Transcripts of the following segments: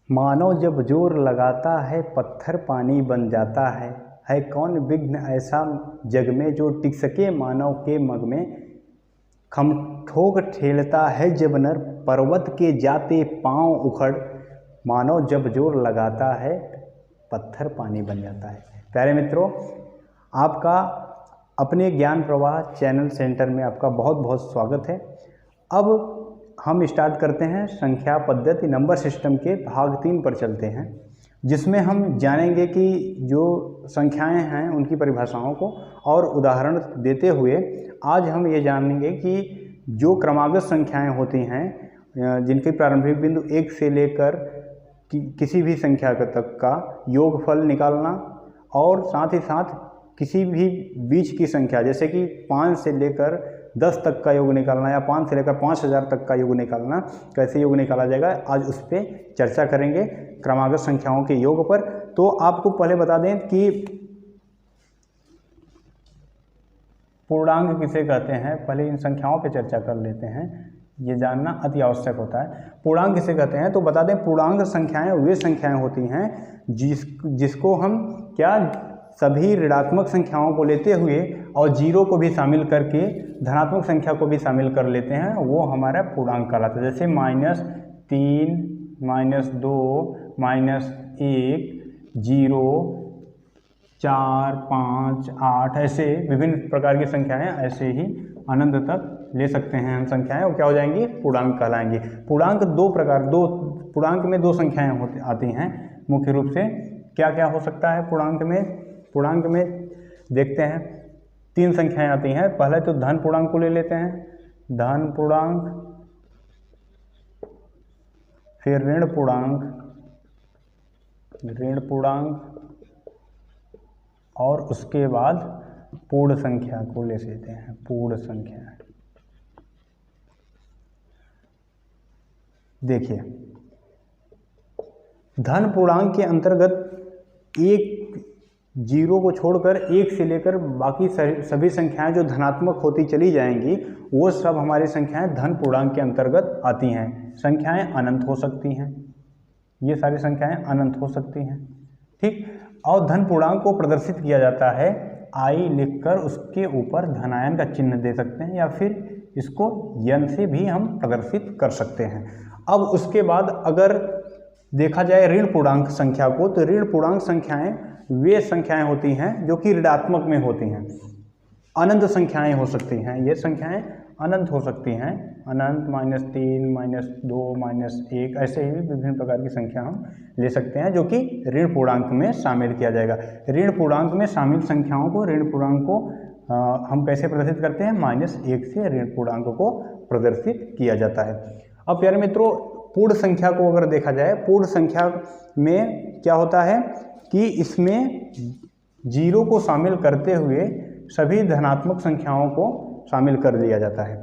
मानव जब जोर लगाता है पत्थर पानी बन जाता है कौन विघ्न ऐसा जग में जो टिक सके मानव के मग में। खम ठोक ठेलता है जब नर पर्वत के जाते पांव उखड़, मानव जब जोर लगाता है पत्थर पानी बन जाता है। प्यारे मित्रों, आपका अपने ज्ञान प्रवाह चैनल सेंटर में आपका बहुत बहुत स्वागत है। अब हम स्टार्ट करते हैं संख्या पद्धति नंबर सिस्टम के भाग 3 पर चलते हैं, जिसमें हम जानेंगे कि जो संख्याएं हैं उनकी परिभाषाओं को और उदाहरण देते हुए आज हम ये जानेंगे कि जो क्रमागत संख्याएं होती हैं जिनके प्रारंभिक बिंदु 1 से लेकर किसी भी संख्या तक का योगफल निकालना और साथ ही साथ किसी भी बीच की संख्या जैसे कि 5 से लेकर 10 तक का योग निकालना या 5 से लेकर 5000 तक का योग निकालना, कैसे योग निकाला जाएगा, आज उस पर चर्चा करेंगे क्रमागत संख्याओं के योग पर। तो आपको पहले बता दें कि पूर्णांक किसे कहते हैं, पहले इन संख्याओं पर चर्चा कर लेते हैं, ये जानना अति आवश्यक होता है। पूर्णांक किसे कहते हैं तो बता दें, पूर्णांक संख्याएं वे संख्याएं होती हैं जिसको हम सभी ऋणात्मक संख्याओं को लेते हुए और जीरो को भी शामिल करके धनात्मक संख्या को भी शामिल कर लेते हैं, वो हमारा पूर्णांक कहलाता है। जैसे -3, -2, -1, 0, 4, 5, 8 ऐसे विभिन्न प्रकार की संख्याएं ऐसे ही अनंत तक ले सकते हैं हम संख्याएं, वो क्या हो जाएंगी, पूर्णांक कहलाएंगी। पूर्णांक में दो संख्याएं आती हैं मुख्य रूप से। क्या क्या हो सकता है पूर्णांक में देखते हैं 3 संख्याएं आती हैं। पहले तो धन पूर्णांक को ले लेते हैं, धन पूर्णांक, फिर ऋण पूर्णांक और उसके बाद पूर्ण संख्या को ले लेते हैं, पूर्ण संख्या। देखिए, धन पूर्णांक के अंतर्गत एक जीरो को छोड़कर 1 से लेकर बाकी सभी संख्याएं जो धनात्मक होती चली जाएंगी वो सब हमारी संख्याएं धन पूर्णांक के अंतर्गत आती हैं। संख्याएं अनंत हो सकती हैं, ये सारी संख्याएं अनंत हो सकती हैं, ठीक। और धन पूर्णांक को प्रदर्शित किया जाता है आई लिखकर, उसके ऊपर धनायन का चिन्ह दे सकते हैं या फिर इसको यन से भी हम प्रदर्शित कर सकते हैं। अब उसके बाद अगर देखा जाए ऋण पूर्णांक संख्या को, तो ऋण पूर्णांक संख्याएं वे संख्याएं होती हैं जो कि ऋणात्मक में होती हैं, अनंत संख्याएं हो सकती हैं, ये संख्याएं अनंत हो सकती हैं, अनंत, -3, -2, -1 ऐसे ही विभिन्न प्रकार की संख्या हम ले सकते हैं जो कि ऋण पूर्णांक में शामिल किया जाएगा। ऋण पूर्णांक में शामिल संख्याओं को, ऋण पूर्णांक को हम कैसे प्रदर्शित करते हैं, -1 से ऋण पूर्णांक को प्रदर्शित किया जाता है। अब प्यारे मित्रों, पूर्ण संख्या को अगर देखा जाए, पूर्ण संख्या में क्या होता है कि इसमें जीरो को शामिल करते हुए सभी धनात्मक संख्याओं को शामिल कर लिया जाता है।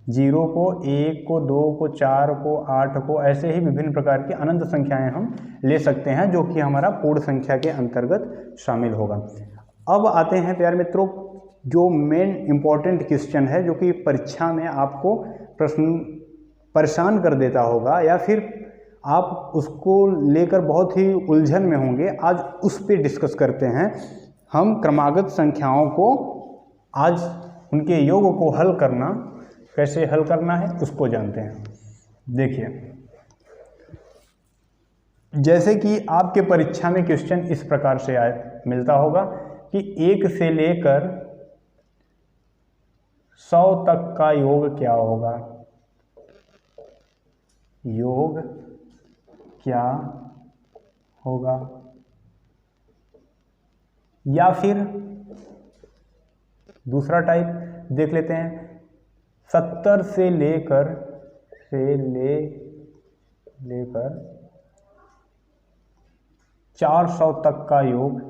0 को, 1 को, 2 को, 4 को, 8 को, ऐसे ही विभिन्न प्रकार की अनंत संख्याएं हम ले सकते हैं जो कि हमारा पूर्ण संख्या के अंतर्गत शामिल होगा। अब आते हैं प्यारे मित्रों, जो मेन इम्पॉर्टेंट क्वेश्चन है जो कि परीक्षा में आपको प्रश्न परेशान कर देता होगा या फिर आप उसको लेकर बहुत ही उलझन में होंगे, आज उस पर डिस्कस करते हैं हम। क्रमागत संख्याओं को आज उनके योग को हल करना, कैसे हल करना है उसको जानते हैं। देखिए, जैसे कि आपके परीक्षा में क्वेश्चन इस प्रकार से मिलता होगा कि 1 से लेकर 100 तक का योग क्या होगा, योग क्या होगा। या फिर दूसरा टाइप देख लेते हैं, 70 से लेकर 400 तक का योग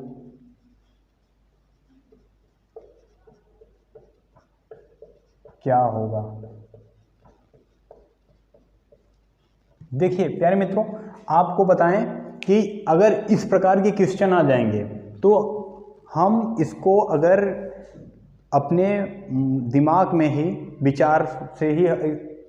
क्या होगा। देखिए प्यारे मित्रों, आपको बताएं कि अगर इस प्रकार के क्वेश्चन आ जाएंगे तो हम इसको अगर अपने दिमाग में ही विचार से ही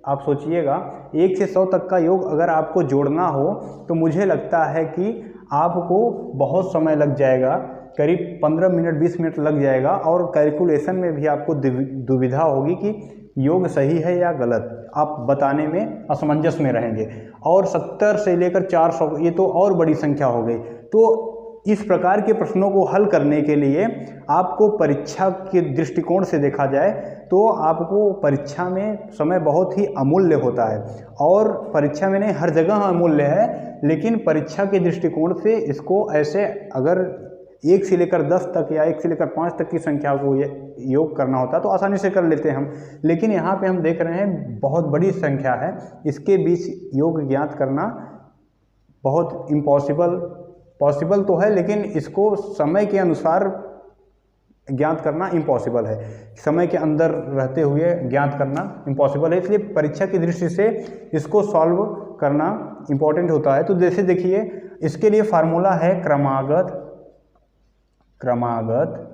आप सोचिएगा 1 से 100 तक का योग अगर आपको जोड़ना हो तो मुझे लगता है कि आपको बहुत समय लग जाएगा, करीब 15 मिनट 20 मिनट लग जाएगा, और कैलकुलेशन में भी आपको दुविधा होगी कि योग सही है या गलत, आप बताने में असमंजस में रहेंगे। और 70 से लेकर 400 ये तो और बड़ी संख्या हो गई। तो इस प्रकार के प्रश्नों को हल करने के लिए आपको परीक्षा के दृष्टिकोण से देखा जाए तो आपको परीक्षा में समय बहुत ही अमूल्य होता है, और परीक्षा में नहीं हर जगह अमूल्य है, लेकिन परीक्षा के दृष्टिकोण से इसको ऐसे अगर 1 से लेकर 10 तक या 1 से लेकर 5 तक की संख्या को योग करना होता है तो आसानी से कर लेते हैं हम, लेकिन यहाँ पे हम देख रहे हैं बहुत बड़ी संख्या है, इसके बीच योग ज्ञात करना बहुत पॉसिबल तो है, लेकिन इसको समय के अनुसार ज्ञात करना इम्पॉसिबल है, समय के अंदर रहते हुए ज्ञात करना इम्पॉसिबल है, इसलिए परीक्षा की दृष्टि से इसको सॉल्व करना इम्पॉर्टेंट होता है। तो जैसे देखिए इसके लिए फार्मूला है क्रमागत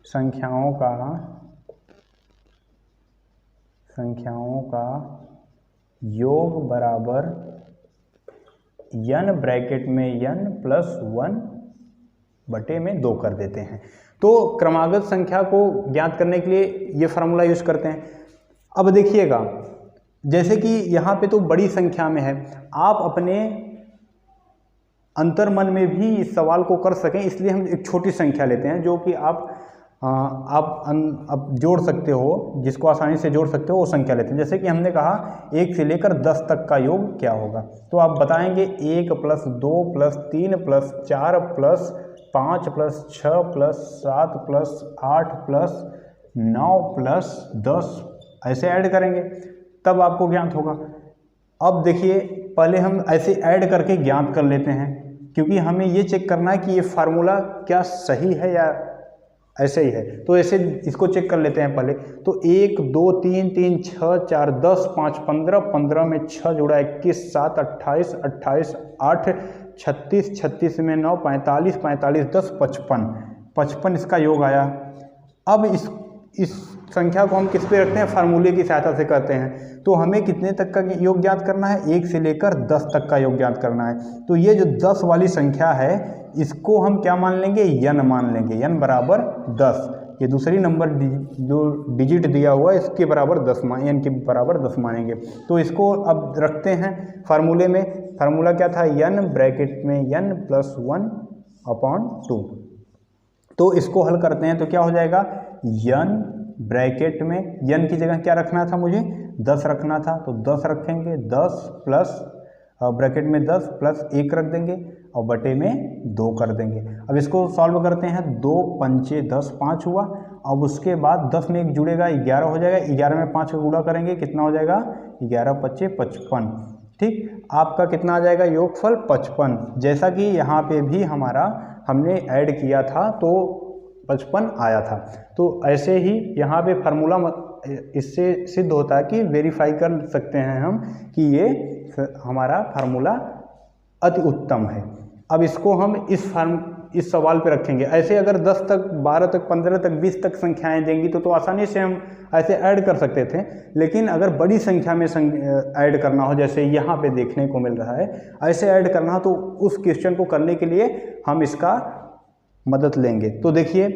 संख्याओं का योग बराबर n ब्रैकेट में n प्लस 1 बटे में 2 कर देते हैं। तो क्रमागत संख्या को ज्ञात करने के लिए ये फार्मूला यूज करते हैं। अब देखिएगा जैसे कि यहाँ पे तो बड़ी संख्या में है, आप अपने अंतर्मन में भी इस सवाल को कर सकें, इसलिए हम एक छोटी संख्या लेते हैं जो कि आप जोड़ सकते हो, जिसको आसानी से जोड़ सकते हो वो संख्या लेते हैं। जैसे कि हमने कहा 1 से लेकर 10 तक का योग क्या होगा, तो आप बताएंगे 1 plus 2 plus 3 plus 4 plus 5 plus 6 plus 7 plus 8 plus 9 plus 10, ऐसे ऐड करेंगे तब आपको ज्ञात होगा। अब देखिए पहले हम ऐसे ऐड करके ज्ञात कर लेते हैं, क्योंकि हमें ये चेक करना है कि ये फार्मूला क्या सही है या ऐसे ही है। तो ऐसे इसको चेक कर लेते हैं पहले। तो 1 2 3 3 6 4 10 5 15, 15 में 6 जुड़ा 21, 7 28, 28 8 36, 36 में 9 45, 45 10 55, 55 इसका योग आया। अब इस संख्या को हम किस पे रखते हैं, फार्मूले की सहायता से करते हैं। तो हमें कितने तक का योग ज्ञात करना है, 1 से लेकर 10 तक का योग ज्ञात करना है। तो ये जो 10 वाली संख्या है इसको हम क्या मान लेंगे, n मान लेंगे, n बराबर 10। ये दूसरी नंबर जो डिजिट दिया हुआ है इसके बराबर 10 n के बराबर 10 मानेंगे। तो इसको अब रखते हैं फार्मूले में। फार्मूला क्या था, n ब्रैकेट में n प्लस 1 अपॉन 2। तो इसको हल करते हैं तो क्या हो जाएगा, n ब्रैकेट में n की जगह क्या रखना था, मुझे 10 रखना था, तो 10 रखेंगे, 10 प्लस ब्रैकेट में 10 प्लस 1 रख देंगे और बटे में 2 कर देंगे। अब इसको सॉल्व करते हैं, 2 पंचे 10, 5 हुआ। अब उसके बाद 10 में 1 जुड़ेगा 11 हो जाएगा, 11 में 5 का गुणा करेंगे कितना हो जाएगा, 11 पच्चे 55। ठीक, आपका कितना आ जाएगा योगफल 55। जैसा कि यहाँ पे भी हमने ऐड किया था तो 55 आया था। तो ऐसे ही यहाँ पे फार्मूला इससे सिद्ध होता है कि वेरीफाई कर सकते हैं हम कि ये हमारा फार्मूला अति उत्तम है। अब इसको हम इस सवाल पे रखेंगे। ऐसे अगर 10 तक 12 तक 15 तक 20 तक संख्याएं देंगी तो आसानी से हम ऐसे ऐड कर सकते थे, लेकिन अगर बड़ी संख्या में ऐड करना हो जैसे यहाँ पे देखने को मिल रहा है, ऐसे ऐड करना हो तो उस क्वेश्चन को करने के लिए हम इसका मदद लेंगे। तो देखिए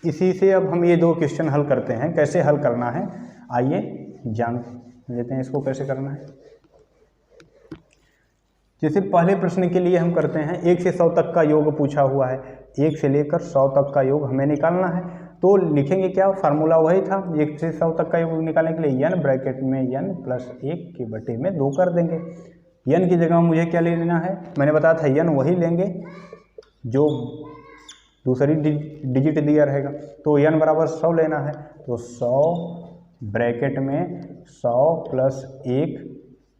इसी से अब हम ये 2 क्वेश्चन हल करते हैं। कैसे हल करना है आइए जान लेते हैं इसको कैसे करना है। जैसे पहले प्रश्न के लिए हम करते हैं 1 से 100 तक का योग पूछा हुआ है, 1 से लेकर 100 तक का योग हमें निकालना है। तो लिखेंगे क्या, फार्मूला वही था, 1 से 100 तक का योग निकालने के लिए n ब्रैकेट में n प्लस 1 के बटे में 2 कर देंगे। n की जगह मुझे क्या ले लेना है, मैंने बताया था n वही लेंगे जो दूसरी डिजिट दिया रहेगा। तो n बराबर 100 लेना है, तो 100 ब्रैकेट में 100 प्लस 1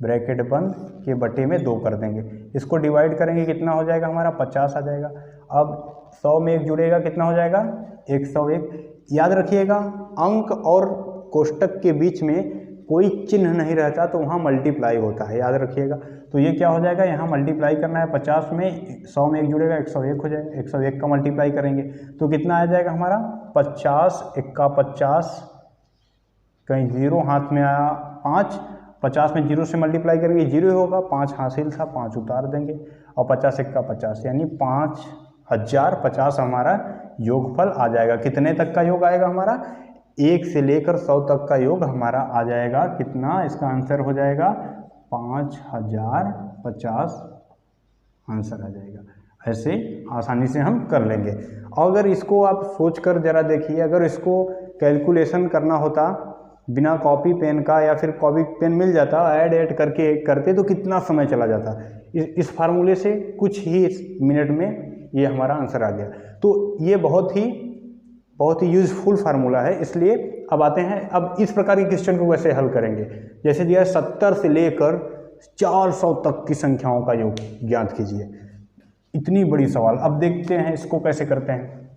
ब्रैकेट बंद के बटे में 2 कर देंगे। इसको डिवाइड करेंगे कितना हो जाएगा हमारा 50 आ जाएगा। अब 100 में 1 जुड़ेगा कितना हो जाएगा 101। याद रखिएगा अंक और कोष्टक के बीच में कोई चिन्ह नहीं रहता तो वहाँ मल्टीप्लाई होता है, याद रखिएगा। तो ये क्या हो जाएगा, यहाँ मल्टीप्लाई करना है 50 में 100 में 1 जुड़ेगा 101 हो जाएगा, 101 का मल्टीप्लाई करेंगे तो कितना आ जाएगा हमारा 50 × 1 = 50 कहीं 0 हाथ में आया 5, 50 में 0 से मल्टीप्लाई करेंगे 0 होगा, 5 हासिल था 5 उतार देंगे और 50 1 का 50 यानी 5050 हमारा योगफल आ जाएगा। कितने तक का योग आएगा हमारा? 1 से लेकर 100 तक का योग हमारा आ जाएगा। कितना? इसका आंसर हो जाएगा 5050 आंसर आ जाएगा। ऐसे आसानी से हम कर लेंगे। अगर इसको आप सोच कर ज़रा देखिए, अगर इसको कैलकुलेशन करना होता बिना कॉपी पेन का, या फिर कॉपी पेन मिल जाता ऐड करके करते तो कितना समय चला जाता। इस फार्मूले से कुछ ही मिनट में ये हमारा आंसर आ गया। तो ये बहुत ही यूज़फुल फार्मूला है। इसलिए अब आते हैं, अब इस प्रकार के क्वेश्चन को कैसे हल करेंगे। जैसे दिया 70 से लेकर 400 तक की संख्याओं का योग ज्ञात कीजिए। इतनी बड़ी सवाल। अब देखते हैं इसको कैसे करते हैं।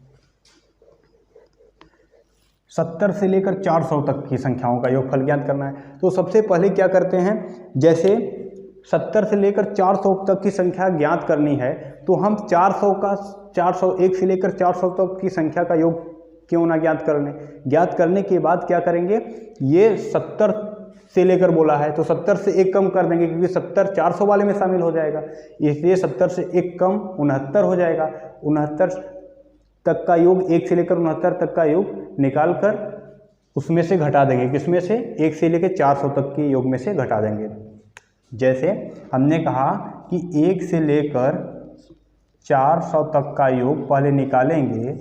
70 से लेकर 400 तक की संख्याओं का योगफल ज्ञात करना है। तो सबसे पहले क्या करते हैं, जैसे 70 से लेकर 400 तक की संख्या ज्ञात करनी है तो हम 401 से लेकर 400 तक की संख्या का योग क्यों ना ज्ञात कर लें। ज्ञात करने के बाद क्या करेंगे, ये 70 से लेकर बोला है तो 70 से 1 कम कर देंगे, क्योंकि 70 400 वाले में शामिल हो जाएगा, इसलिए 70 से 1 कम 69 हो जाएगा। 69 तक का योग, 1 से लेकर 69 तक का योग निकाल कर उसमें से घटा देंगे। किसमें से? 1 से लेकर 400 तक के योग में से घटा देंगे। जैसे हमने कहा कि 1 से लेकर 400 तक का योग पहले निकालेंगे,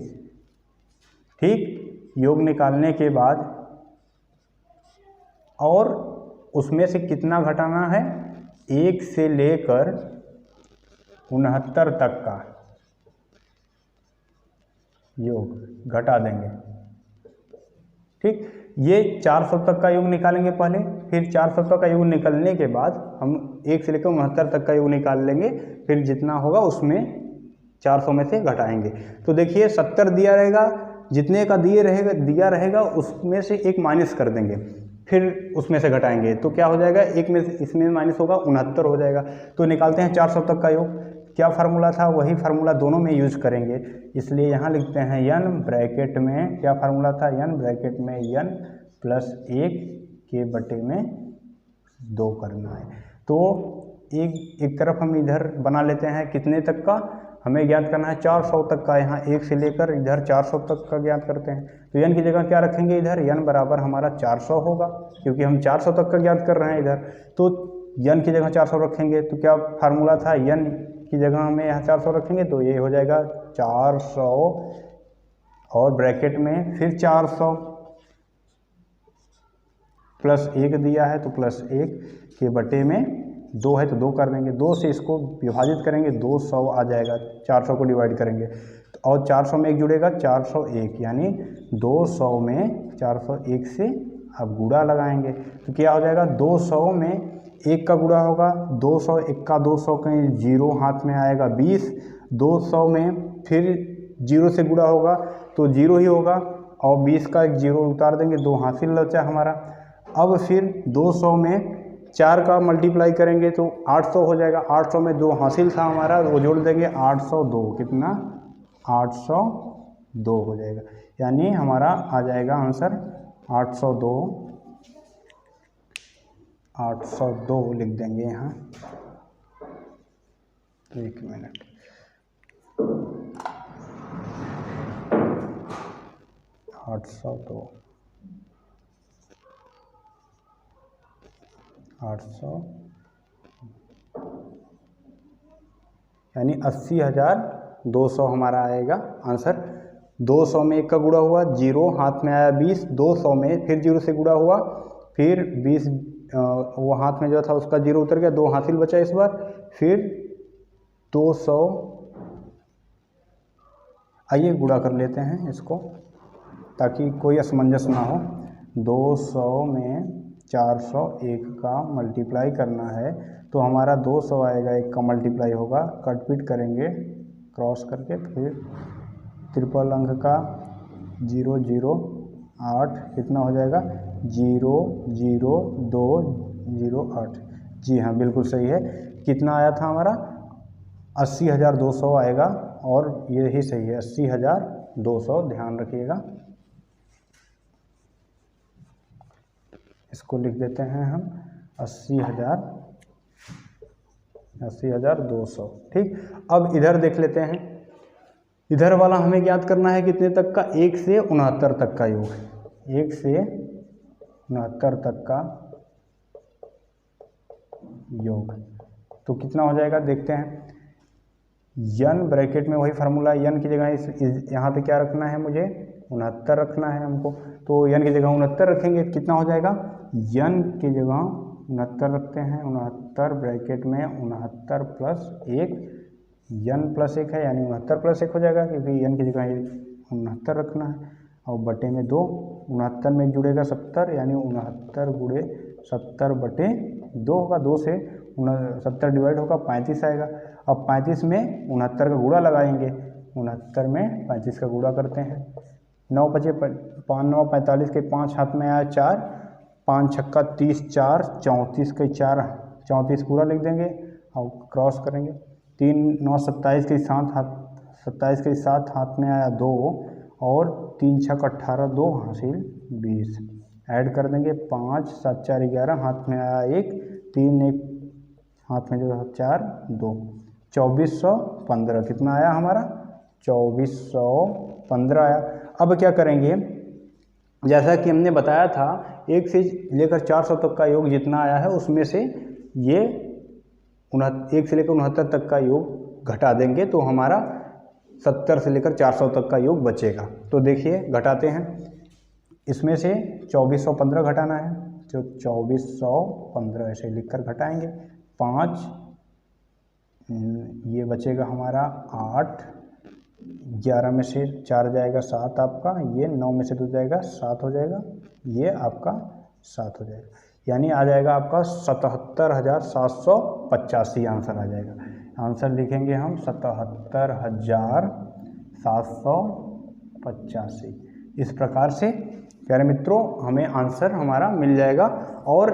ठीक। योग निकालने के बाद और उसमें से कितना घटाना है, 1 से लेकर 69 तक का योग घटा देंगे, ठीक। ये 400 तक का योग निकालेंगे पहले, फिर 400 तक का योग निकलने के बाद हम 1 से लेकर 69 तक का योग निकाल लेंगे, फिर जितना होगा उसमें 400 में से घटाएंगे। तो देखिए 70 दिया रहेगा, जितने का दिया रहेगा उसमें से 1 माइनस कर देंगे, फिर उसमें से घटाएंगे तो क्या हो जाएगा, 1 में इसमें माइनस होगा 69 हो जाएगा। तो निकालते हैं 400 तक का योग। क्या फार्मूला था, वही फार्मूला दोनों में यूज करेंगे, इसलिए यहाँ लिखते हैं n ब्रैकेट में, क्या फार्मूला था, n ब्रैकेट में n प्लस 1 के बटे में 2 करना है। तो एक तरफ हम इधर बना लेते हैं, कितने तक का हमें ज्ञात करना है, 400 तक का। यहाँ 1 से लेकर इधर 400 तक का ज्ञात करते हैं। तो n की जगह क्या रखेंगे, इधर n बराबर हमारा 400 होगा, क्योंकि हम 400 तक का ज्ञात कर रहे हैं इधर। तो n की जगह 400 रखेंगे तो क्या फार्मूला था, n की जगह हमें यहाँ 400 रखेंगे तो ये हो जाएगा 400 और ब्रैकेट में फिर 400 प्लस 1 दिया है तो प्लस 1 के बटे में 2 है तो 2 कर देंगे। 2 से इसको विभाजित करेंगे 200 आ जाएगा, 400 को डिवाइड करेंगे और 400 में 1 जुड़ेगा 401, यानी 200 में 401 से अब गुणा लगाएंगे तो क्या हो जाएगा, 200 में 1 का गुणा होगा, 200 1 का 200 कहीं 0 हाथ में आएगा 20, 200 में फिर 0 से गुणा होगा तो 0 ही होगा और 20 का 1 0 उतार देंगे, 2 हासिल बचा हमारा। अब फिर 200 में 4 का मल्टीप्लाई करेंगे तो 800 हो जाएगा, 800 में 2 हासिल था हमारा, वो जोड़ देंगे 802, कितना 802 हो जाएगा, यानी हमारा आ जाएगा आंसर 802 लिख देंगे यहाँ। 1 मिनट, 802 यानी 80,200 हमारा आएगा आंसर। 200 में 1 का गुणा हुआ, 0 हाथ में आया 20, 200 में फिर 0 से गुणा हुआ, फिर 20 वो हाथ में जो था उसका 0 उतर गया, 2 हासिल बचा इस बार, फिर 200, आइए गुणा कर लेते हैं इसको ताकि कोई असमंजस ना हो। 200 में 401 का मल्टीप्लाई करना है तो हमारा 200 आएगा, 1 का मल्टीप्लाई होगा, कट पीट करेंगे क्रॉस करके, फिर ट्रिपल अंक का 008 कितना हो जाएगा, 00208। जी हाँ बिल्कुल सही है। कितना आया था हमारा, 80,200 आएगा और यही सही है, 80,200, ध्यान रखिएगा। इसको लिख देते हैं हम 80,200। ठीक, अब इधर देख लेते हैं। इधर वाला हमें ज्ञात करना है कितने तक का, 1 से 69 तक का योग। 1 से 69 तक का योग तो कितना हो जाएगा देखते हैं। यन ब्रैकेट में वही फार्मूला, यन की जगह यहाँ पे क्या रखना है, मुझे 69 रखना है हमको। तो यन की जगह 69 रखेंगे, कितना हो जाएगा, यन की जगह 69 रखते हैं। 69 ब्रैकेट में 69 प्लस 1, यन प्लस 1 है यानी 69 प्लस 1 हो जाएगा, क्योंकि यन की जगह 69 रखना है। और बटे में 2, 69 में जुड़ेगा 70 यानी 69 गुणे 70 बटे 2 होगा। 2 से 70 डिवाइड होगा, 35 आएगा। अब 35 में 69 का गुणा लगाएंगे, 69 में 35 का गुणा करते हैं। 9 बचे 5 9 45 के 5 हाथ में आया 4, 5 छक्का 30, 4 34 के 4 34 पूरा लिख देंगे और क्रॉस करेंगे। 3 9 27 के 7 हाथ 27 के 7 हाथ में आया 2 और 3 छक्का 18 2 हासिल 20 ऐड कर देंगे। 5 7 4 11 हाथ में आया 1, 3 1 हाथ में जो 4 2 2415 कितना आया हमारा, 2415 आया। अब क्या करेंगे, जैसा कि हमने बताया था 1 से लेकर 400 तक का योग जितना आया है उसमें से ये 1 से लेकर 69 तक का योग घटा देंगे तो हमारा 70 से लेकर 400 तक का योग बचेगा। तो देखिए घटाते हैं, इसमें से 2415 घटाना है, तो 2415 ऐसे लिखकर घटाएंगे। 5 ये बचेगा हमारा 8, 11 में से 4 जाएगा 7 आपका, ये 9 में से 2 जाएगा 7 हो जाएगा, ये आपका 7 हो जाएगा, यानी आ जाएगा आपका 77,785 आंसर आ जाएगा। आंसर लिखेंगे हम 77,785। इस प्रकार से प्यारे मित्रों हमें आंसर हमारा मिल जाएगा और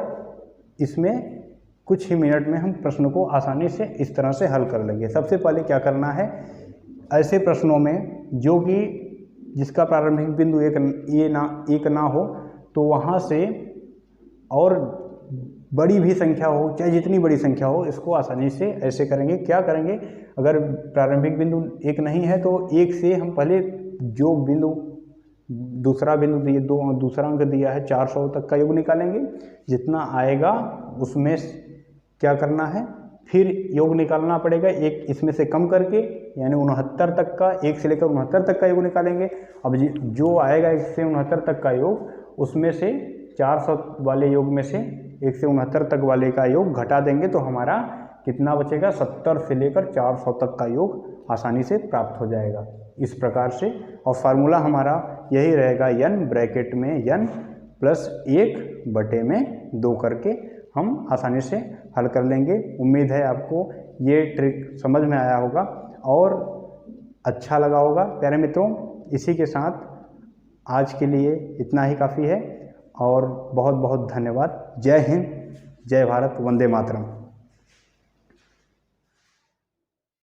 इसमें कुछ ही मिनट में हम प्रश्न को आसानी से इस तरह से हल कर लेंगे। सबसे पहले क्या करना है, ऐसे प्रश्नों में जो कि जिसका प्रारंभिक बिंदु एक ना हो तो वहाँ से और बड़ी भी संख्या हो, चाहे जितनी बड़ी संख्या हो, इसको आसानी से ऐसे करेंगे। क्या करेंगे, अगर प्रारंभिक बिंदु 1 नहीं है तो 1 से हम पहले जो बिंदु दूसरा बिंदु दिए दूसरा अंक दिया है 400 तक का योग निकालेंगे। जितना आएगा उसमें क्या करना है, फिर योग निकालना पड़ेगा एक इसमें से कम करके, यानी 69 तक का, 1 से लेकर 69 तक का योग निकालेंगे। अब जो आएगा 1 से 69 तक का योग, उसमें से 400 वाले योग में से 1 से 69 तक वाले का योग घटा देंगे तो हमारा कितना बचेगा, 70 से लेकर 400 तक का योग आसानी से प्राप्त हो जाएगा इस प्रकार से। और फार्मूला हमारा यही रहेगा, यन ब्रैकेट में यन प्लस 1 बटे में 2 करके हम आसानी से हल कर लेंगे। उम्मीद है आपको ये ट्रिक समझ में आया होगा और अच्छा लगा होगा। प्यारे मित्रों, इसी के साथ आज के लिए इतना ही काफ़ी है और बहुत बहुत धन्यवाद। जय हिंद, जय भारत, वंदे मातरम।